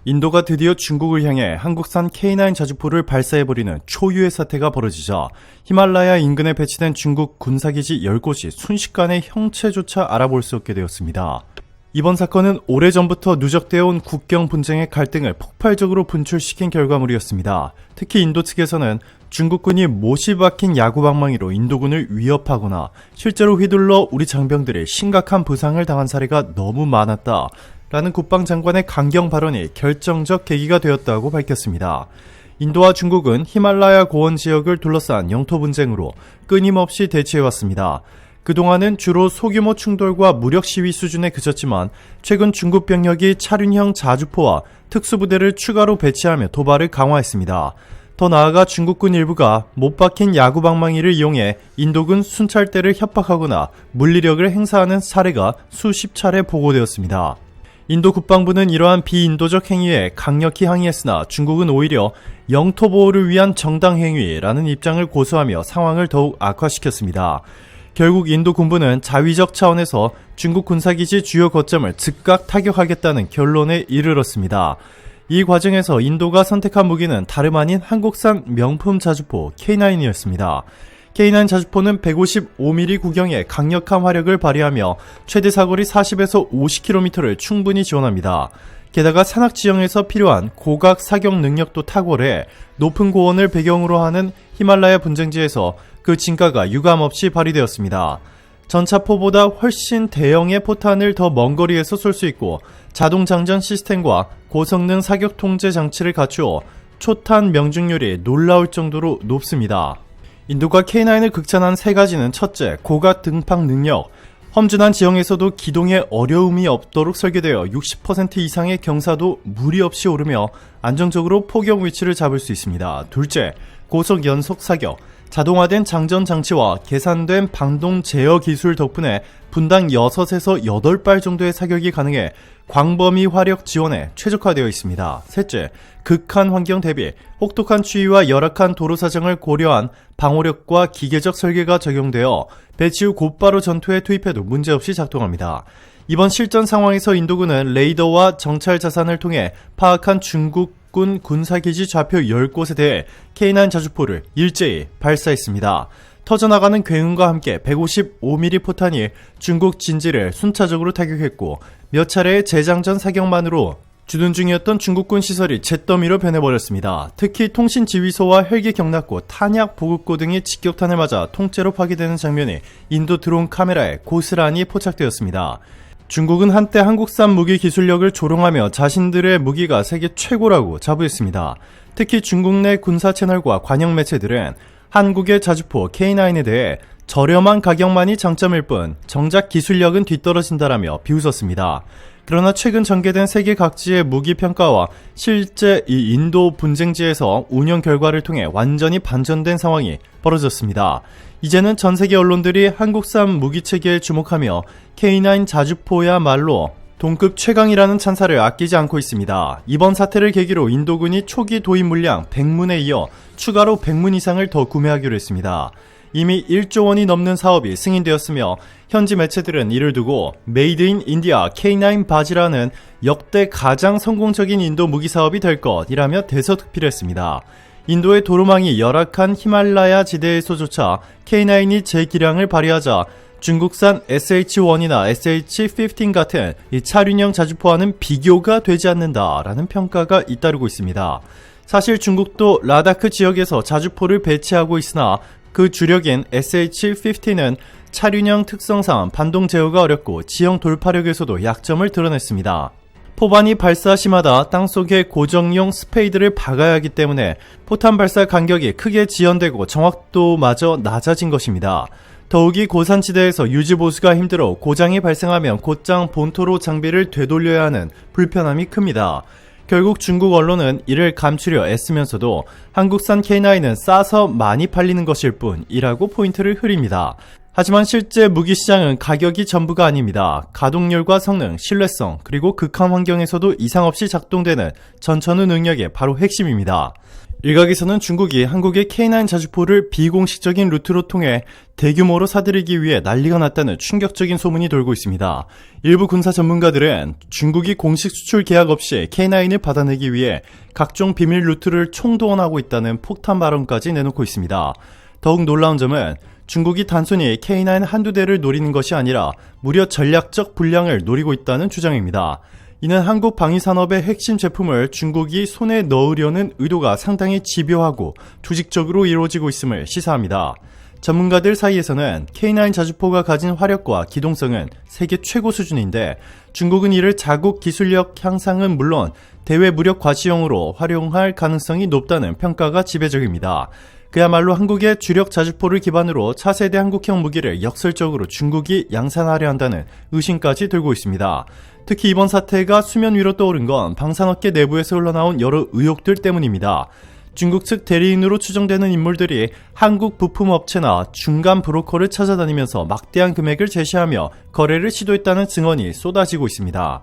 인도가 드디어 중국을 향해 한국산 K9 자주포를 발사해버리는 초유의 사태가 벌어지자 히말라야 인근에 배치된 중국 군사기지 10곳이 순식간에 형체조차 알아볼 수 없게 되었습니다. 이번 사건은 오래전부터 누적되어 온 국경 분쟁의 갈등을 폭발적으로 분출시킨 결과물이었습니다. 특히 인도 측에서는 중국군이 못이 박힌 야구방망이로 인도군을 위협하거나 실제로 휘둘러 우리 장병들이 심각한 부상을 당한 사례가 너무 많았다 라는 국방장관의 강경 발언이 결정적 계기가 되었다고 밝혔습니다. 인도와 중국은 히말라야 고원 지역을 둘러싼 영토 분쟁으로 끊임없이 대치해왔습니다. 그동안은 주로 소규모 충돌과 무력 시위 수준에 그쳤지만 최근 중국 병력이 차륜형 자주포와 특수부대를 추가로 배치하며 도발을 강화했습니다. 더 나아가 중국군 일부가 못 박힌 야구방망이를 이용해 인도군 순찰대를 협박하거나 물리력을 행사하는 사례가 수십 차례 보고되었습니다. 인도 국방부는 이러한 비인도적 행위에 강력히 항의했으나 중국은 오히려 영토 보호를 위한 정당 행위라는 입장을 고수하며 상황을 더욱 악화시켰습니다. 결국 인도 군부는 자위적 차원에서 중국 군사기지 주요 거점을 즉각 타격하겠다는 결론에 이르렀습니다. 이 과정에서 인도가 선택한 무기는 다름 아닌 한국산 명품 자주포 K9이었습니다. K9 자주포는 155mm 구경에 강력한 화력을 발휘하며 최대 사거리 40에서 50km를 충분히 지원합니다. 게다가 산악 지형에서 필요한 고각 사격 능력도 탁월해 높은 고원을 배경으로 하는 히말라야 분쟁지에서 그 진가가 유감없이 발휘되었습니다. 전차포보다 훨씬 대형의 포탄을 더 먼 거리에서 쏠 수 있고 자동 장전 시스템과 고성능 사격 통제 장치를 갖추어 초탄 명중률이 놀라울 정도로 높습니다. 인도가 K9을 극찬한 세 가지는 첫째, 고각 등팍 능력. 험준한 지형에서도 기동에 어려움이 없도록 설계되어 60% 이상의 경사도 무리 없이 오르며 안정적으로 포격 위치를 잡을 수 있습니다. 둘째, 고속 연속 사격. 자동화된 장전 장치와 계산된 방동 제어 기술 덕분에 분당 6에서 8발 정도의 사격이 가능해 광범위 화력 지원에 최적화되어 있습니다. 셋째, 극한 환경 대비 혹독한 추위와 열악한 도로 사정을 고려한 방호력과 기계적 설계가 적용되어 배치 후 곧바로 전투에 투입해도 문제없이 작동합니다. 이번 실전 상황에서 인도군은 레이더와 정찰 자산을 통해 파악한 중국군 군사기지 좌표 10곳에 대해 K9 자주포를 일제히 발사했습니다. 터져나가는 굉음과 함께 155mm 포탄이 중국 진지를 순차적으로 타격했고 몇 차례의 재장전 사격만으로 주둔 중이었던 중국군 시설이 잿더미로 변해버렸습니다. 특히 통신지휘소와 헬기 경납고, 탄약 보급고 등이 직격탄을 맞아 통째로 파괴되는 장면이 인도 드론 카메라에 고스란히 포착되었습니다. 중국은 한때 한국산 무기 기술력을 조롱하며 자신들의 무기가 세계 최고라고 자부했습니다. 특히 중국 내 군사 채널과 관영 매체들은 한국의 자주포 K9에 대해 저렴한 가격만이 장점일 뿐 정작 기술력은 뒤떨어진다라며 비웃었습니다. 그러나 최근 전개된 세계 각지의 무기 평가와 실제 이 인도 분쟁지에서 운영 결과를 통해 완전히 반전된 상황이 벌어졌습니다. 이제는 전 세계 언론들이 한국산 무기 체계에 주목하며 K9 자주포야말로 동급 최강이라는 찬사를 아끼지 않고 있습니다. 이번 사태를 계기로 인도군이 초기 도입 물량 100문에 이어 추가로 100문 이상을 더 구매하기로 했습니다. 이미 1조 원이 넘는 사업이 승인되었으며 현지 매체들은 이를 두고 메이드 인 인디아 K9 바지라는 역대 가장 성공적인 인도 무기 사업이 될 것이라며 대서특필했습니다. 인도의 도로망이 열악한 히말라야 지대에서조차 K9이 재기량을 발휘하자 중국산 SH-1이나 SH-15 같은 이 차륜형 자주포와는 비교가 되지 않는다라는 평가가 잇따르고 있습니다. 사실 중국도 라다크 지역에서 자주포를 배치하고 있으나 그 주력인 SH-15는 차륜형 특성상 반동 제어가 어렵고 지형 돌파력에서도 약점을 드러냈습니다. 포반이 발사 시마다 땅속에 고정용 스페이드를 박아야 하기 때문에 포탄 발사 간격이 크게 지연되고 정확도마저 낮아진 것입니다. 더욱이 고산지대에서 유지보수가 힘들어 고장이 발생하면 곧장 본토로 장비를 되돌려야 하는 불편함이 큽니다. 결국 중국 언론은 이를 감추려 애쓰면서도 한국산 K9은 싸서 많이 팔리는 것일 뿐이라고 포인트를 흐립니다. 하지만 실제 무기 시장은 가격이 전부가 아닙니다. 가동률과 성능, 신뢰성, 그리고 극한 환경에서도 이상 없이 작동되는 전천후 능력이 바로 핵심입니다. 일각에서는 중국이 한국의 K9 자주포를 비공식적인 루트로 통해 대규모로 사들이기 위해 난리가 났다는 충격적인 소문이 돌고 있습니다. 일부 군사 전문가들은 중국이 공식 수출 계약 없이 K9을 받아내기 위해 각종 비밀 루트를 총동원하고 있다는 폭탄 발언까지 내놓고 있습니다. 더욱 놀라운 점은 중국이 단순히 K9 한두 대를 노리는 것이 아니라 무려 전략적 분량을 노리고 있다는 주장입니다. 이는 한국 방위산업의 핵심 제품을 중국이 손에 넣으려는 의도가 상당히 집요하고 조직적으로 이루어지고 있음을 시사합니다. 전문가들 사이에서는 K9 자주포가 가진 화력과 기동성은 세계 최고 수준인데 중국은 이를 자국 기술력 향상은 물론 대외 무력 과시용으로 활용할 가능성이 높다는 평가가 지배적입니다. 그야말로 한국의 주력 자주포를 기반으로 차세대 한국형 무기를 역설적으로 중국이 양산하려 한다는 의심까지 들고 있습니다. 특히 이번 사태가 수면 위로 떠오른 건 방산업계 내부에서 흘러나온 여러 의혹들 때문입니다. 중국 측 대리인으로 추정되는 인물들이 한국 부품업체나 중간 브로커를 찾아다니면서 막대한 금액을 제시하며 거래를 시도했다는 증언이 쏟아지고 있습니다.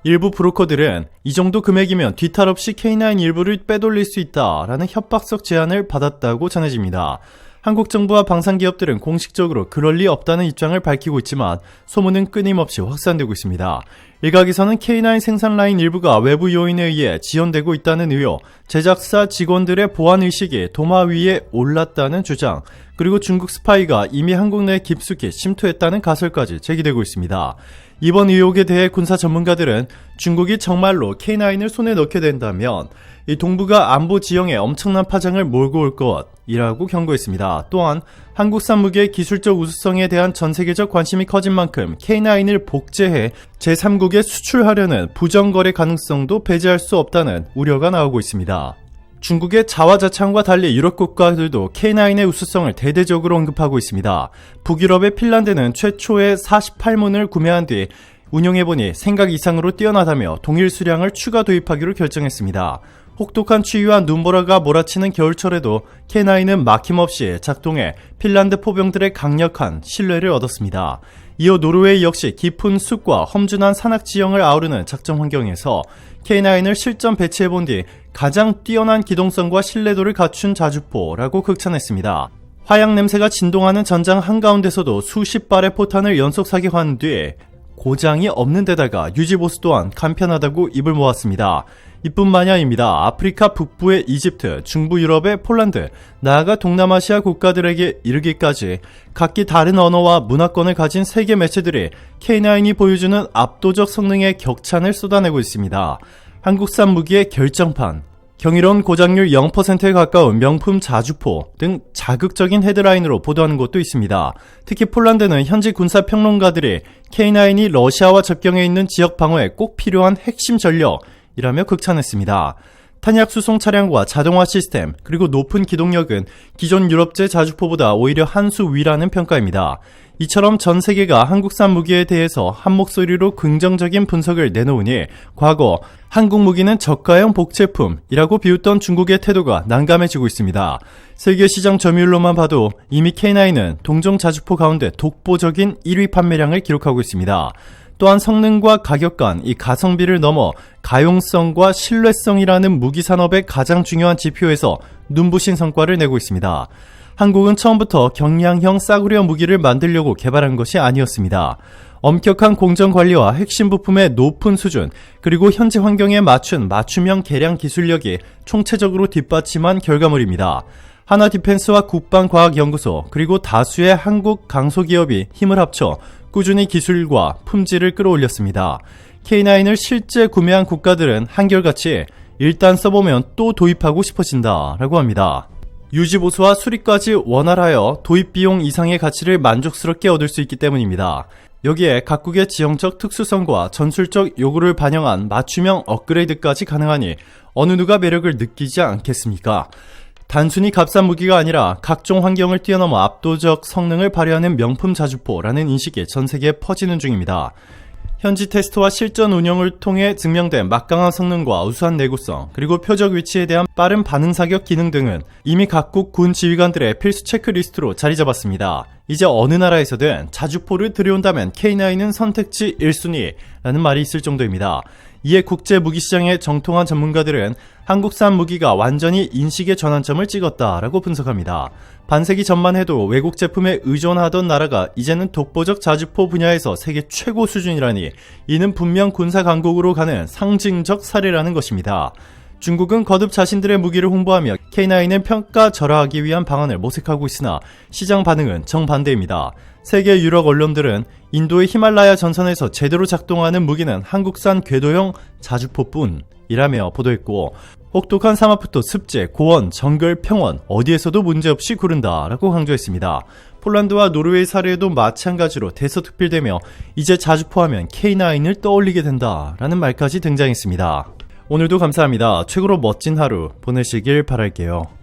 일부 브로커들은 이 정도 금액이면 뒤탈 없이 K9 일부를 빼돌릴 수 있다라는 협박성 제안을 받았다고 전해집니다. 한국 정부와 방산기업들은 공식적으로 그럴 리 없다는 입장을 밝히고 있지만 소문은 끊임없이 확산되고 있습니다. 일각에서는 K9 생산 라인 일부가 외부 요인에 의해 지연되고 있다는 의혹, 제작사 직원들의 보안의식이 도마 위에 올랐다는 주장, 그리고 중국 스파이가 이미 한국 내에 깊숙이 침투했다는 가설까지 제기되고 있습니다. 이번 의혹에 대해 군사 전문가들은 중국이 정말로 K9을 손에 넣게 된다면 이 동북아 안보 지형에 엄청난 파장을 몰고 올 것이라고 경고했습니다. 또한 한국산 무기의 기술적 우수성에 대한 전 세계적 관심이 커진 만큼 K9을 복제해 제3국에 수출하려는 부정거래 가능성도 배제할 수 없다는 우려가 나오고 있습니다. 중국의 자화자찬과 달리 유럽 국가들도 K9의 우수성을 대대적으로 언급하고 있습니다. 북유럽의 핀란드는 최초의 48문을 구매한 뒤 운용해보니 생각 이상으로 뛰어나다며 동일 수량을 추가 도입하기로 결정했습니다. 혹독한 추위와 눈보라가 몰아치는 겨울철에도 K9은 막힘없이 작동해 핀란드 포병들의 강력한 신뢰를 얻었습니다. 이어 노르웨이 역시 깊은 숲과 험준한 산악 지형을 아우르는 작전 환경에서 K9을 실전 배치해본 뒤 가장 뛰어난 기동성과 신뢰도를 갖춘 자주포라고 극찬했습니다. 화약 냄새가 진동하는 전장 한가운데서도 수십 발의 포탄을 연속 사격한 뒤 고장이 없는 데다가 유지보수 또한 간편하다고 입을 모았습니다. 이뿐만이 아닙니다. 아프리카 북부의 이집트, 중부 유럽의 폴란드, 나아가 동남아시아 국가들에게 이르기까지 각기 다른 언어와 문화권을 가진 세계 매체들이 K9이 보여주는 압도적 성능의 격찬을 쏟아내고 있습니다. 한국산 무기의 결정판, 경이로운 고장률 0%에 가까운 명품 자주포 등 자극적인 헤드라인으로 보도하는 곳도 있습니다. 특히 폴란드는 현지 군사평론가들이 K9이 러시아와 접경에 있는 지역 방어에 꼭 필요한 핵심 전력이라며 극찬했습니다. 탄약 수송 차량과 자동화 시스템, 그리고 높은 기동력은 기존 유럽제 자주포보다 오히려 한 수 위라는 평가입니다. 이처럼 전 세계가 한국산 무기에 대해서 한 목소리로 긍정적인 분석을 내놓으니 과거 한국 무기는 저가형 복제품이라고 비웃던 중국의 태도가 난감해지고 있습니다. 세계 시장 점유율로만 봐도 이미 K9은 동종 자주포 가운데 독보적인 1위 판매량을 기록하고 있습니다. 또한 성능과 가격 간 이 가성비를 넘어 가용성과 신뢰성이라는 무기 산업의 가장 중요한 지표에서 눈부신 성과를 내고 있습니다. 한국은 처음부터 경량형 싸구려 무기를 만들려고 개발한 것이 아니었습니다. 엄격한 공정관리와 핵심 부품의 높은 수준, 그리고 현지 환경에 맞춘 맞춤형 개량 기술력이 총체적으로 뒷받침한 결과물입니다. 하나디펜스와 국방과학연구소, 그리고 다수의 한국 강소기업이 힘을 합쳐 꾸준히 기술과 품질을 끌어올렸습니다. K9을 실제 구매한 국가들은 한결같이 일단 써보면 또 도입하고 싶어진다 라고 합니다. 유지보수와 수리까지 원활하여 도입비용 이상의 가치를 만족스럽게 얻을 수 있기 때문입니다. 여기에 각국의 지형적 특수성과 전술적 요구를 반영한 맞춤형 업그레이드까지 가능하니 어느 누가 매력을 느끼지 않겠습니까? 단순히 값싼 무기가 아니라 각종 환경을 뛰어넘어 압도적 성능을 발휘하는 명품 자주포라는 인식이 전 세계에 퍼지는 중입니다. 현지 테스트와 실전 운영을 통해 증명된 막강한 성능과 우수한 내구성, 그리고 표적 위치에 대한 빠른 반응 사격 기능 등은 이미 각국 군 지휘관들의 필수 체크리스트로 자리 잡았습니다. 이제 어느 나라에서든 자주포를 들여온다면 K9은 선택지 1순위라는 말이 있을 정도입니다. 이에 국제 무기시장의 정통한 전문가들은 한국산 무기가 완전히 인식의 전환점을 찍었다라고 분석합니다. 반세기 전만 해도 외국 제품에 의존하던 나라가 이제는 독보적 자주포 분야에서 세계 최고 수준이라니 이는 분명 군사 강국으로 가는 상징적 사례라는 것입니다. 중국은 거듭 자신들의 무기를 홍보하며 K9을 평가절하하기 위한 방안을 모색하고 있으나 시장 반응은 정반대입니다. 세계 유력 언론들은 인도의 히말라야 전선에서 제대로 작동하는 무기는 한국산 궤도형 자주포뿐이라며 보도했고, 혹독한 사마프토, 습제, 고원, 정글, 평원 어디에서도 문제없이 구른다라고 강조했습니다. 폴란드와 노르웨이 사례에도 마찬가지로 대서특필되며 이제 자주포하면 K9을 떠올리게 된다라는 말까지 등장했습니다. 오늘도 감사합니다. 최고로 멋진 하루 보내시길 바랄게요.